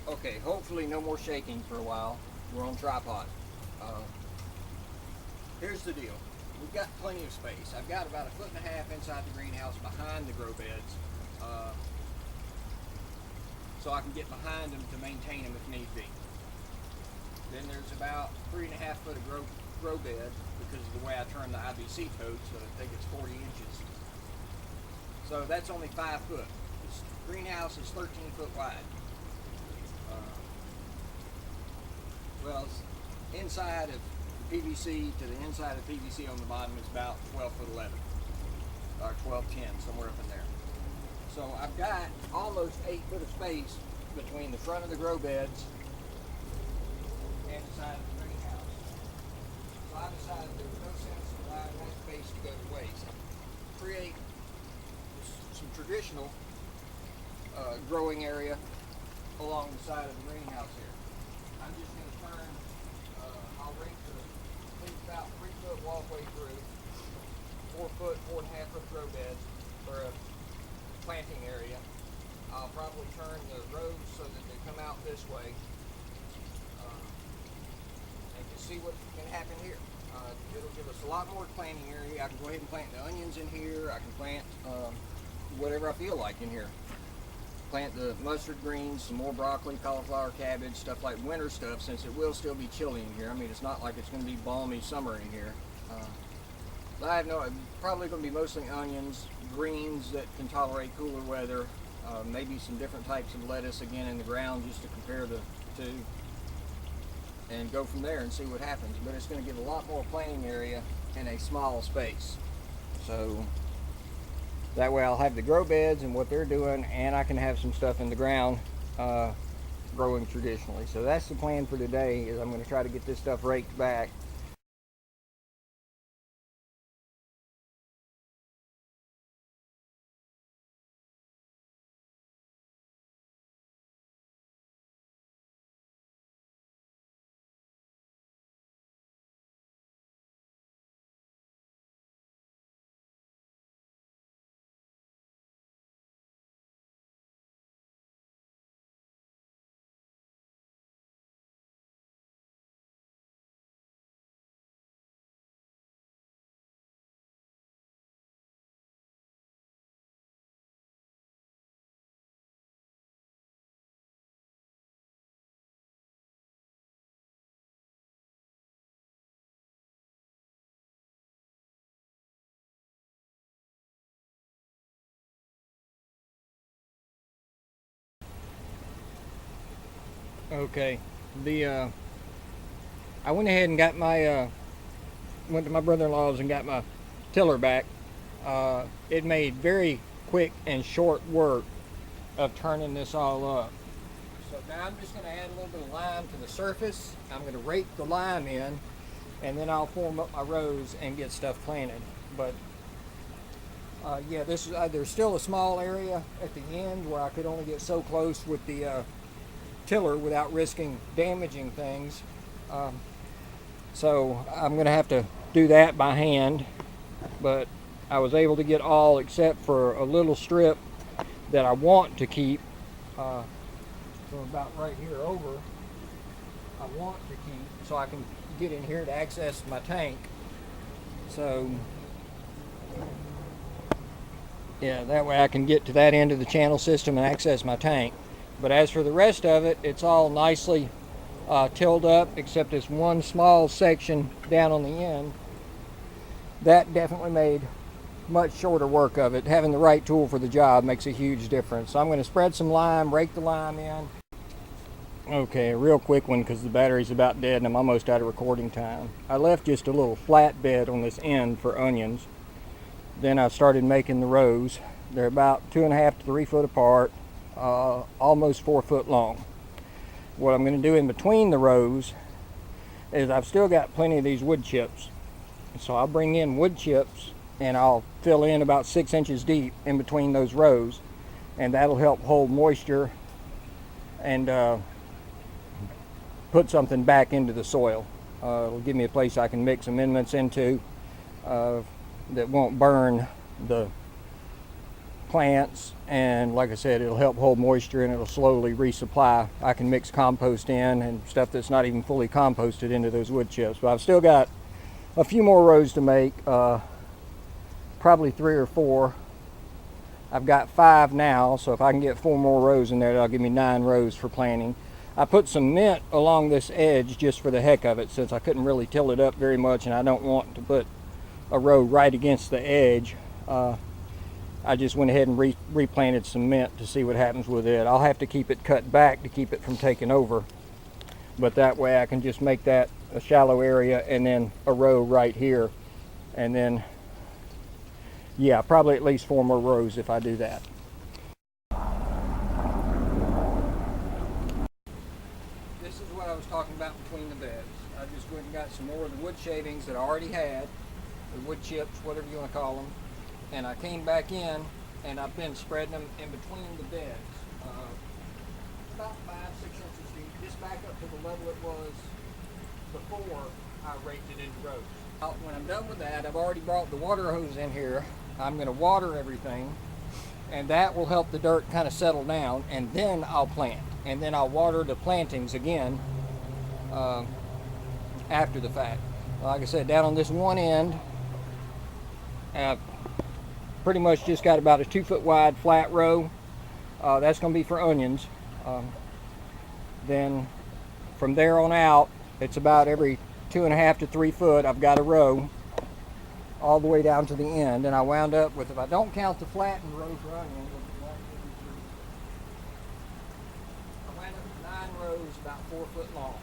Okay, hopefully no more shaking for a while. We're on tripod. Here's the deal. We've got plenty of space. I've got about 1.5 feet inside the greenhouse behind the grow beds. So I can get behind them to maintain them if need be. Then there's about 3.5 foot of grow bed because of the way I turn the IBC tote, so I think it's 40 inches. So that's only 5 foot. This greenhouse is 13 foot wide. Well, inside of the PVC to the inside of PVC on the bottom is about 12 foot 11 or 12.10, somewhere up in there. So I've got almost 8 foot of space between the front of the grow beds and the side of the greenhouse. So I decided there was no sense in allowing that space to go to waste. Create some traditional growing area along the side of the greenhouse here. I'm just going to turn, I'll rake about 3 foot walkway through, 4 foot, 4.5 foot grow beds for a planting area. I'll probably turn the rows so that they come out this way and just see what can happen here. It'll give us a lot more planting area. I can go ahead and plant the onions in here. I can plant whatever I feel like in here. Plant the mustard greens, some more broccoli, cauliflower, cabbage, stuff like winter stuff, since it will still be chilly in here. I mean, it's not like it's going to be balmy summer in here. I have probably going to be mostly onions, greens that can tolerate cooler weather, maybe some different types of lettuce again in the ground just to compare the two, and go from there and see what happens. But it's going to give a lot more planting area in a small space. So that way I'll have the grow beds and what they're doing, and I can have some stuff in the ground growing traditionally. So that's the plan for today, is I'm going to try to get this stuff raked back. Okay, I went ahead and got my went to my brother-in-law's and got my tiller back. It made very quick and short work of turning this all up. So now I'm just going to add a little bit of lime to the surface. I'm going to rake the lime in, and then I'll form up my rows and get stuff planted. But yeah, this is there's still a small area at the end where I could only get so close with the tiller without risking damaging things. So I'm going to have to do that by hand, but I was able to get all except for a little strip that I want to keep from about right here over. I want to keep so I can get in here to access my tank. So yeah, that way I can get to that end of the channel system and access my tank. But as for the rest of it, it's all nicely tilled up, except this one small section down on the end. That definitely made much shorter work of it. Having the right tool for the job makes a huge difference. So I'm going to spread some lime, rake the lime in. Okay, a real quick one because the battery's about dead and I'm almost out of recording time. I left just a little flat bed on this end for onions. Then I started making the rows. They're about 2.5 to 3 foot apart. Almost 4 foot long. What I'm going to do in between the rows is I've still got plenty of these wood chips. So I'll bring in wood chips and I'll fill in about 6 inches deep in between those rows, and that'll help hold moisture and put something back into the soil. It'll give me a place I can mix amendments into that won't burn the plants, and like I said, it'll help hold moisture and it'll slowly resupply. I can mix compost in and stuff that's not even fully composted into those wood chips. But I've still got a few more rows to make, probably 3 or 4. I've got 5 now, so if I can get 4 more rows in there, that'll give me 9 rows for planting. I put some mint along this edge just for the heck of it, since I couldn't really till it up very much and I don't want to put a row right against the edge. I just went ahead and replanted some mint to see what happens with it. I'll have to keep it cut back to keep it from taking over, but that way I can just make that a shallow area and then a row right here, and then yeah, probably at least 4 more rows if I do that. This is what I was talking about between the beds. I just went and got some more of the wood shavings that I already had, the wood chips, whatever you want to call them, and I came back in and I've been spreading them in between the beds, about 5-6 inches deep, just back up to the level it was before I raked it into rows. When I'm done with that, I've already brought the water hose in here. I'm going to water everything, and that will help the dirt kind of settle down, and then I'll plant, and then I'll water the plantings again after the fact. Like I said, down on this one end, I've pretty much just got about a 2-foot wide flat row. That's going to be for onions. Then from there on out, it's about every 2.5 to 3 foot I've got a row all the way down to the end, and I wound up with, if I don't count the flattened row for onions, I wound up with 9 rows about 4 foot long.